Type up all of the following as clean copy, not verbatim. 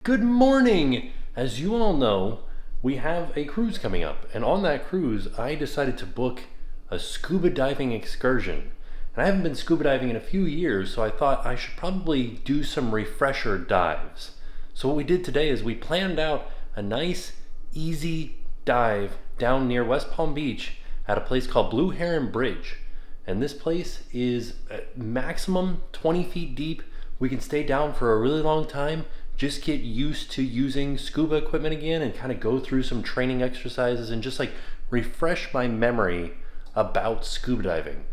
Good morning! As you all know, we have a cruise coming up, and on that cruise, I decided to book a scuba diving excursion. And I haven't been scuba diving in a few years, so I thought I should probably do some refresher dives. So what we did today is we planned out a nice, easy dive down near West Palm Beach at a place called Blue Heron Bridge. And this place is maximum 20 feet deep. We can stay down for a really long time, just get used to using scuba equipment again and kind of go through some training exercises and just like refresh my memory about scuba diving.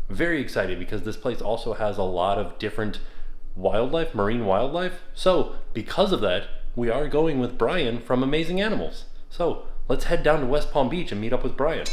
Very excited because this place also has a lot of different wildlife, marine wildlife. So because of that, we are going with Brian from Amazing Animals. So let's head down to West Palm Beach and meet up with Brian.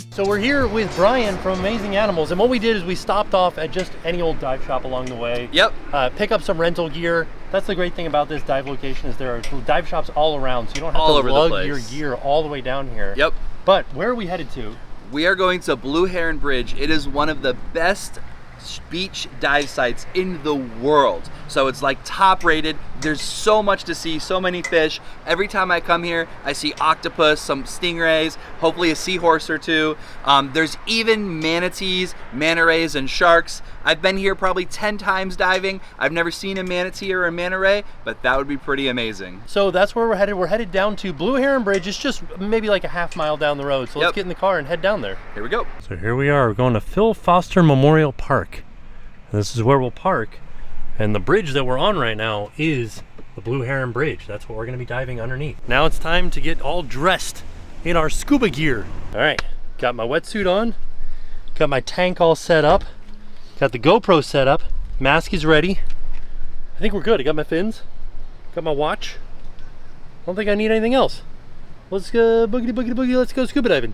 So we're here with Brian from Amazing Animals, and what we did is we stopped off at just any old dive shop along the way. Yep. Pick up some rental gear. That's the great thing about this dive location is there are dive shops all around, so you don't have to lug your gear all the way down here. Yep. But where are we headed to? We are going to Blue Heron Bridge. It is one of the best beach dive sites in the world. So it's like top rated. There's so much to see, so many fish. Every time I come here, I see octopus, some stingrays, hopefully a seahorse or two. There's even manatees, manta rays, and sharks. I've been here probably 10 times diving. I've never seen a manatee or a manta ray, but that would be pretty amazing. So that's where we're headed. We're headed down to Blue Heron Bridge. It's just maybe like a half mile down the road. So let's get in the car and head down there. Here we go. So here we are. We're going to Phil Foster Memorial Park. And this is where we'll park. And the bridge that we're on right now is the Blue Heron Bridge. That's what we're gonna be diving underneath. Now it's time to get all dressed in our scuba gear. All right, got my wetsuit on, got my tank all set up, got the GoPro set up, mask is ready. I think we're good. I got my fins, got my watch. I don't think I need anything else. Let's go boogity boogity boogie, let's go scuba diving.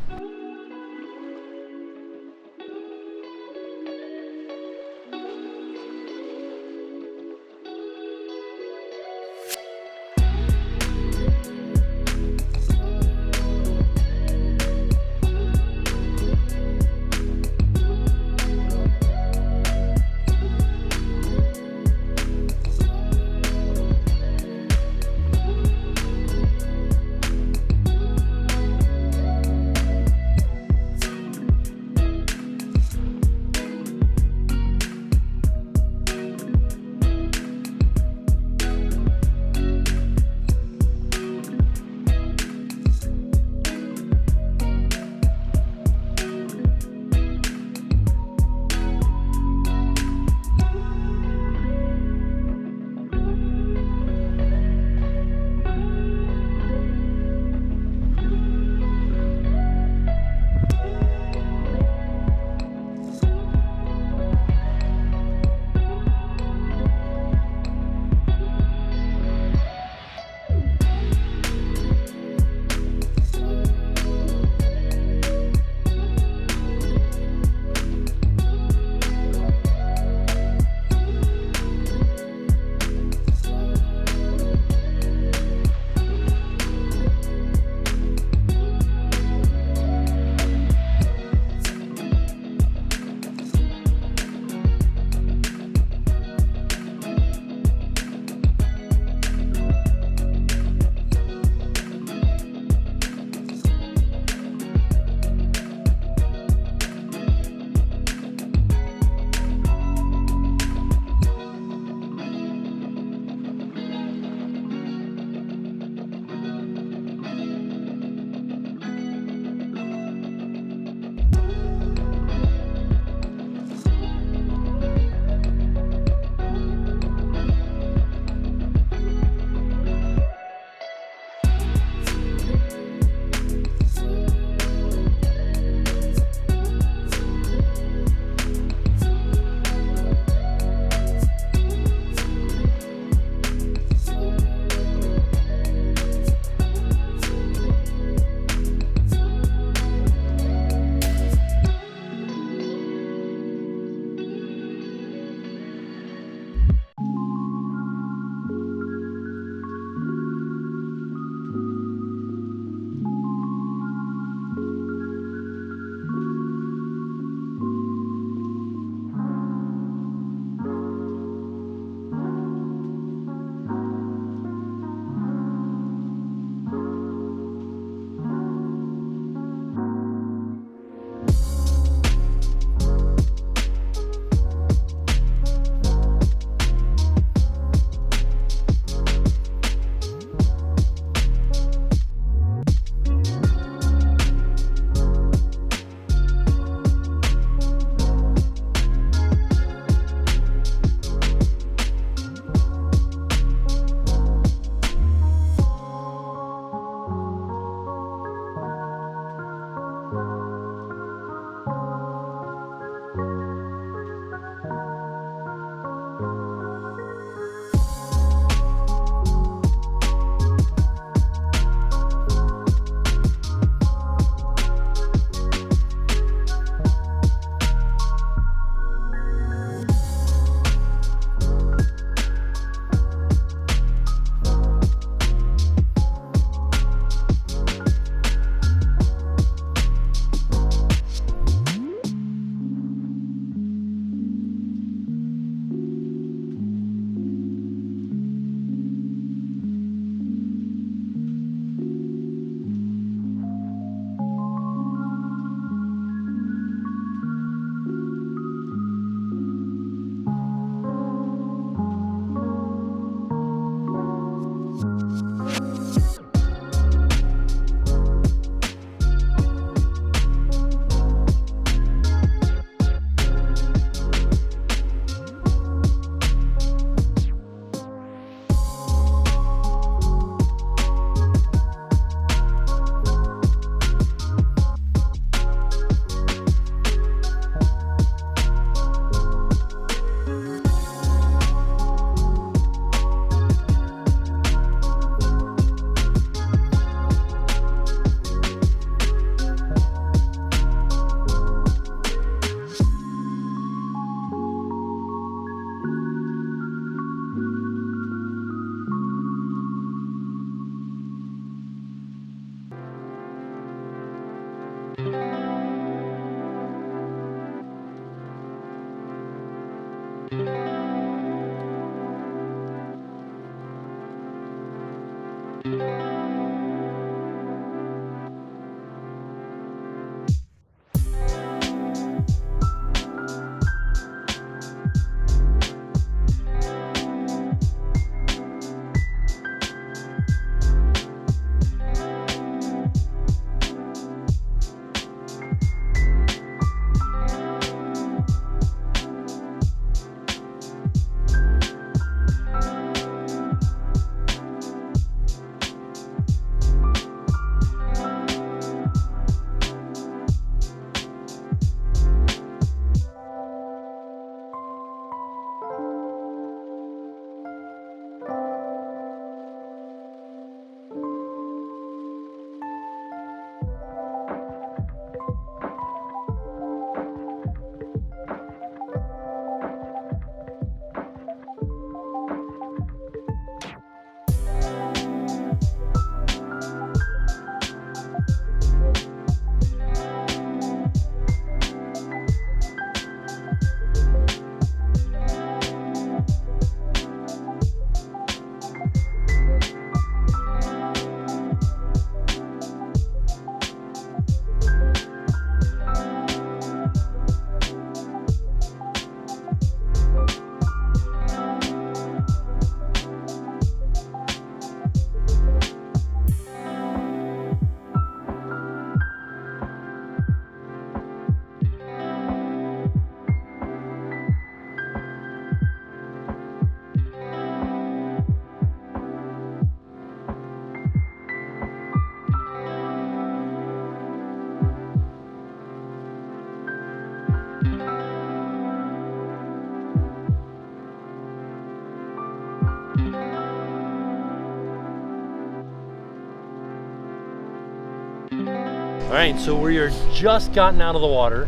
All right, so we are just gotten out of the water.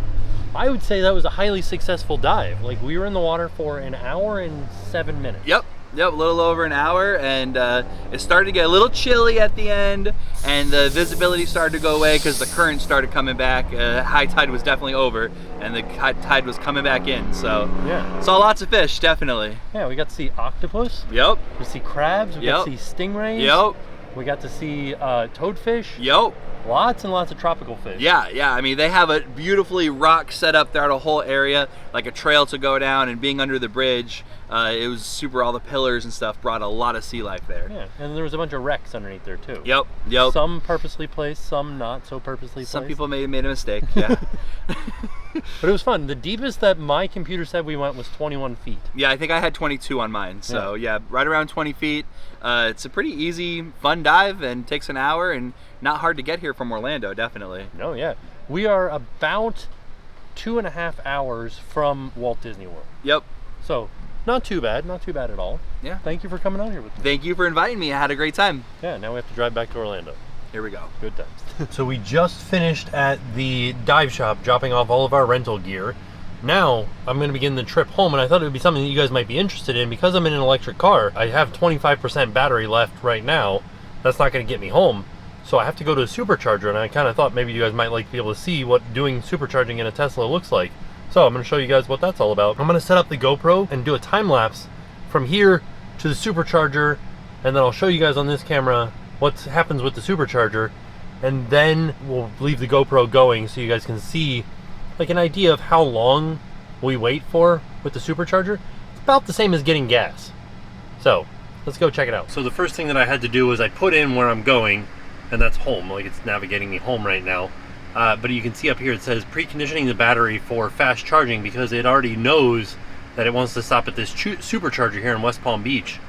I would say that was a highly successful dive. Like, we were in the water for an hour and 7 minutes. Yep, a little over an hour, and it started to get a little chilly at the end, and the visibility started to go away because the current started coming back. High tide was definitely over, and the high tide was coming back in, so yeah, saw lots of fish, definitely. Yeah, we got to see octopus. Yep. We see crabs. We got to see stingrays. Yep. We got to see toadfish. Yep. Lots and lots of tropical fish. Yeah. I mean, they have a beautifully rock set up throughout a whole area, like a trail to go down, and being under the bridge, it was super. All the pillars and stuff brought a lot of sea life there. Yeah, and there was a bunch of wrecks underneath there too. Yep. Some purposely placed, some not so purposely placed. Some people made a mistake, yeah. But it was fun. The deepest that my computer said we went was 21 feet. Yeah, I think I had 22 on mine. So yeah, right around 20 feet. It's a pretty easy, fun dive, and takes an hour, and not hard to get here from Orlando, definitely. No, yeah. We are about 2.5 hours from Walt Disney World. Yep. So not too bad at all. Yeah. Thank you for coming out here with me. Thank you for inviting me. I had a great time. Yeah, now we have to drive back to Orlando. Here we go. Good times. So we just finished at the dive shop dropping off all of our rental gear. Now I'm going to begin the trip home, and I thought it would be something that you guys might be interested in. Because I'm in an electric car, I have 25% battery left right now. That's not going to get me home, so I have to go to a supercharger, and I kind of thought maybe you guys might like to be able to see what doing supercharging in a Tesla looks like. So I'm going to show you guys what that's all about. I'm going to set up the GoPro and do a time lapse from here to the supercharger, and then I'll show you guys on this camera what happens with the supercharger, and then we'll leave the GoPro going so you guys can see like an idea of how long we wait for with the supercharger. It's about the same as getting gas. So let's go check it out. So the first thing that I had to do was I put in where I'm going, and that's home. Like, it's navigating me home right now. But you can see up here it says preconditioning the battery for fast charging, because it already knows that it wants to stop at this supercharger here in West Palm Beach.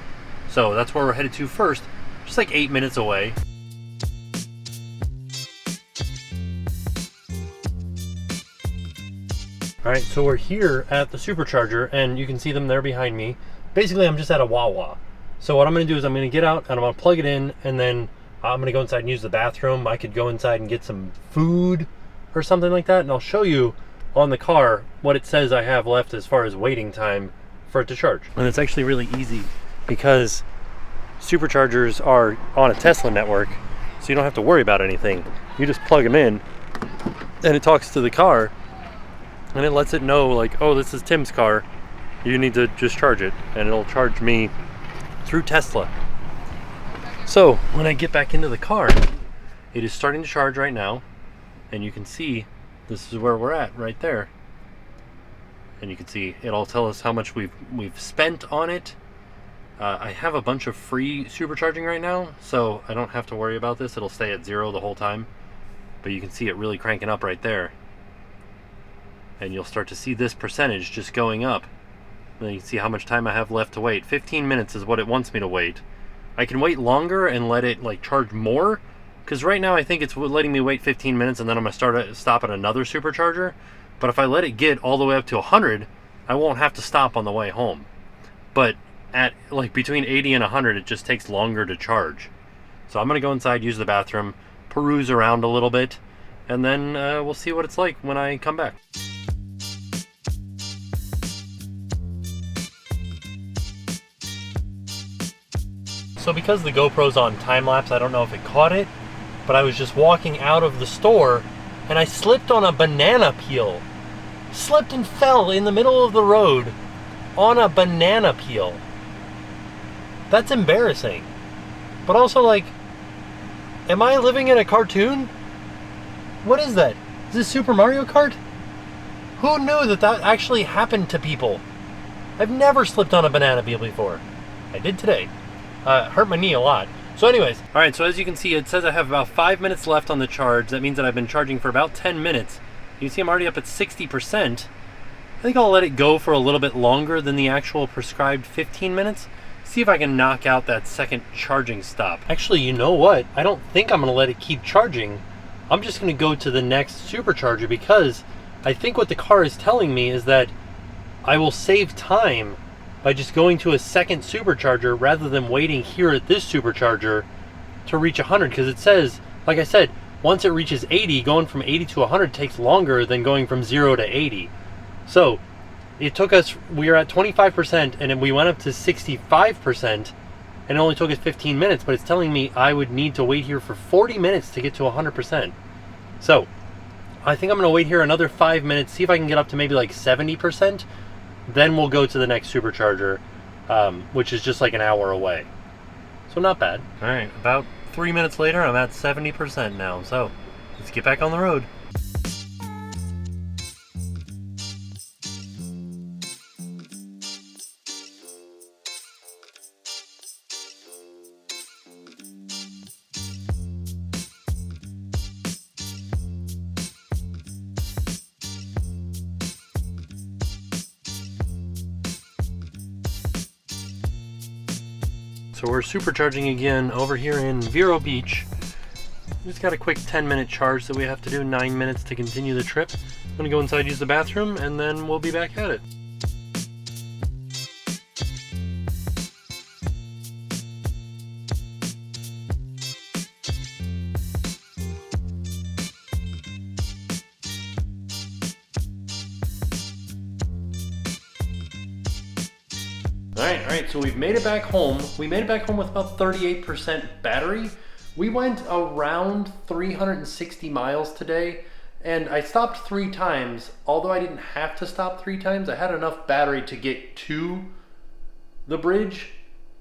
So that's where we're headed to first, just like 8 minutes away. Alright, so we're here at the supercharger, and you can see them there behind me. Basically, I'm just at a Wawa. So what I'm going to do is I'm going to get out and I'm going to plug it in, and then I'm going to go inside and use the bathroom. I could go inside and get some food or something like that, and I'll show you on the car what it says I have left as far as waiting time for it to charge. And it's actually really easy because superchargers are on a Tesla network, so you don't have to worry about anything. You just plug them in, and it talks to the car, and it lets it know, like, oh, this is Tim's car, you need to just charge it, and it'll charge me through Tesla. So when I get back into the car, it is starting to charge right now, and you can see this is where we're at right there. And you can see it'll tell us how much we've spent on it. I have a bunch of free supercharging right now, so I don't have to worry about this. It'll stay at 0 the whole time. But you can see it really cranking up right there. And you'll start to see this percentage just going up. And then you can see how much time I have left to wait. 15 minutes is what it wants me to wait. I can wait longer and let it like charge more, because right now I think it's letting me wait 15 minutes and then I'm going to stop at another supercharger. But if I let it get all the way up to 100, I won't have to stop on the way home. But at like between 80 and 100, it just takes longer to charge. So I'm going to go inside, use the bathroom, peruse around a little bit, and then we'll see what it's like when I come back. So because the GoPro's on time-lapse, I don't know if it caught it, but I was just walking out of the store and I slipped on a banana peel. Slipped and fell in the middle of the road on a banana peel. That's embarrassing. But also, like, am I living in a cartoon? What is that? Is this Super Mario Kart? Who knew that that actually happened to people? I've never slipped on a banana peel before. I did today. Hurt my knee a lot. So anyways, alright, so as you can see, it says I have about 5 minutes left on the charge. That means that I've been charging for about 10 minutes. You can see I'm already up at 60%. I think I'll let it go for a little bit longer than the actual prescribed 15 minutes. See if I can knock out that second charging stop. Actually, you know what? I don't think I'm going to let it keep charging. I'm just going to go to the next supercharger, because I think what the car is telling me is that I will save time by just going to a second supercharger rather than waiting here at this supercharger to reach 100, because it says, like I said, once it reaches 80, going from 80 to 100 takes longer than going from 0 to 80. So it took us, we are at 25% and then we went up to 65%, and it only took us 15 minutes, but it's telling me I would need to wait here for 40 minutes to get to 100%. So I think I'm going to wait here another 5 minutes, see if I can get up to maybe like 70%. Then we'll go to the next supercharger, which is just like an hour away. So not bad. All right, about 3 minutes later, I'm at 70% now. So let's get back on the road. So we're supercharging again over here in Vero Beach. Just got a quick 10-minute charge that we have to do, 9 minutes to continue the trip. I'm gonna go inside, use the bathroom, and then we'll be back at it. Alright, so we've made it back home. We made it back home with about 38% battery. We went around 360 miles today, and I stopped 3 times. Although I didn't have to stop 3 times, I had enough battery to get to the bridge,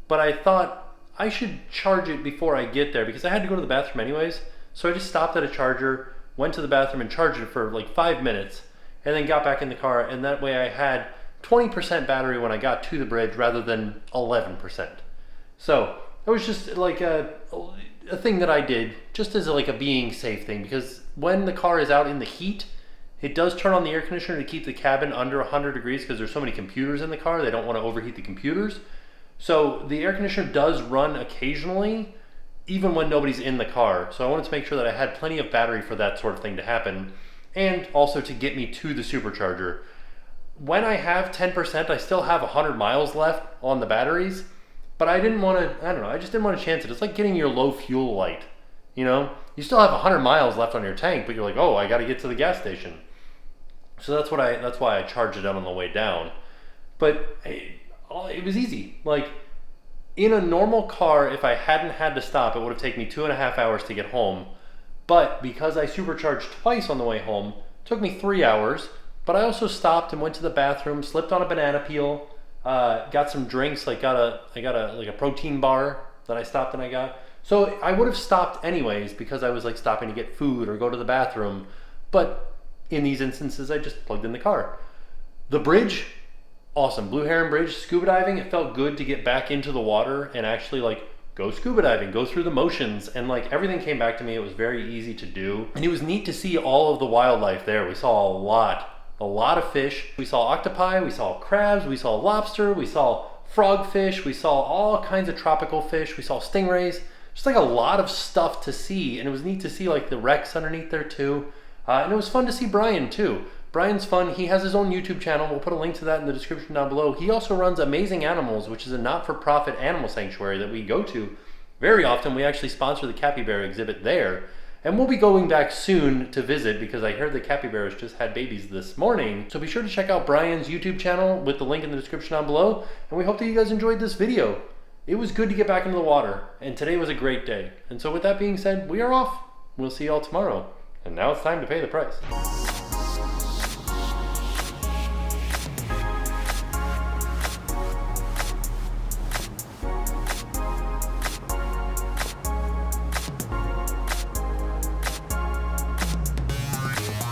but I thought I should charge it before I get there because I had to go to the bathroom anyways. So I just stopped at a charger, went to the bathroom and charged it for like 5 minutes, and then got back in the car, and that way I had 20% battery when I got to the bridge rather than 11%. So it was just like a thing that I did just as like a being safe thing, because when the car is out in the heat, it does turn on the air conditioner to keep the cabin under 100 degrees because there's so many computers in the car. They don't want to overheat the computers. So the air conditioner does run occasionally, even when nobody's in the car. So I wanted to make sure that I had plenty of battery for that sort of thing to happen, and also to get me to the supercharger. When I have 10%, I still have 100 miles left on the batteries, but I didn't want to, I don't know, I just didn't want to chance it. It's like getting your low fuel light, you know? You still have 100 miles left on your tank, but you're like, oh, I got to get to the gas station. So that's why I charged it out on the way down. But it was easy. Like, in a normal car, if I hadn't had to stop, it would have taken me 2.5 hours to get home. But because I supercharged twice on the way home, it took me 3 hours. But I also stopped and went to the bathroom, slipped on a banana peel, got some drinks. I got a protein bar that I stopped and I got. So I would have stopped anyways because I was like stopping to get food or go to the bathroom. But in these instances, I just plugged in the car. The bridge, awesome. Blue Heron Bridge, scuba diving, it felt good to get back into the water and actually like go scuba diving, go through the motions, and like everything came back to me. It was very easy to do. And it was neat to see all of the wildlife there. We saw a lot of fish. We saw octopi, we saw crabs, we saw lobster, we saw frogfish, we saw all kinds of tropical fish, we saw stingrays, just like a lot of stuff to see. And it was neat to see like the wrecks underneath there too. And it was fun to see Brian too. Brian's fun. He has his own YouTube channel. We'll put a link to that in the description down below. He also runs Amazing Animals, which is a not-for-profit animal sanctuary that we go to very often. We actually sponsor the capybara exhibit there. And we'll be going back soon to visit because I heard the capybaras just had babies this morning. So be sure to check out Brian's YouTube channel with the link in the description down below. And we hope that you guys enjoyed this video. It was good to get back into the water, and today was a great day. And so with that being said, we are off. We'll see y'all tomorrow. And now it's time to pay the price.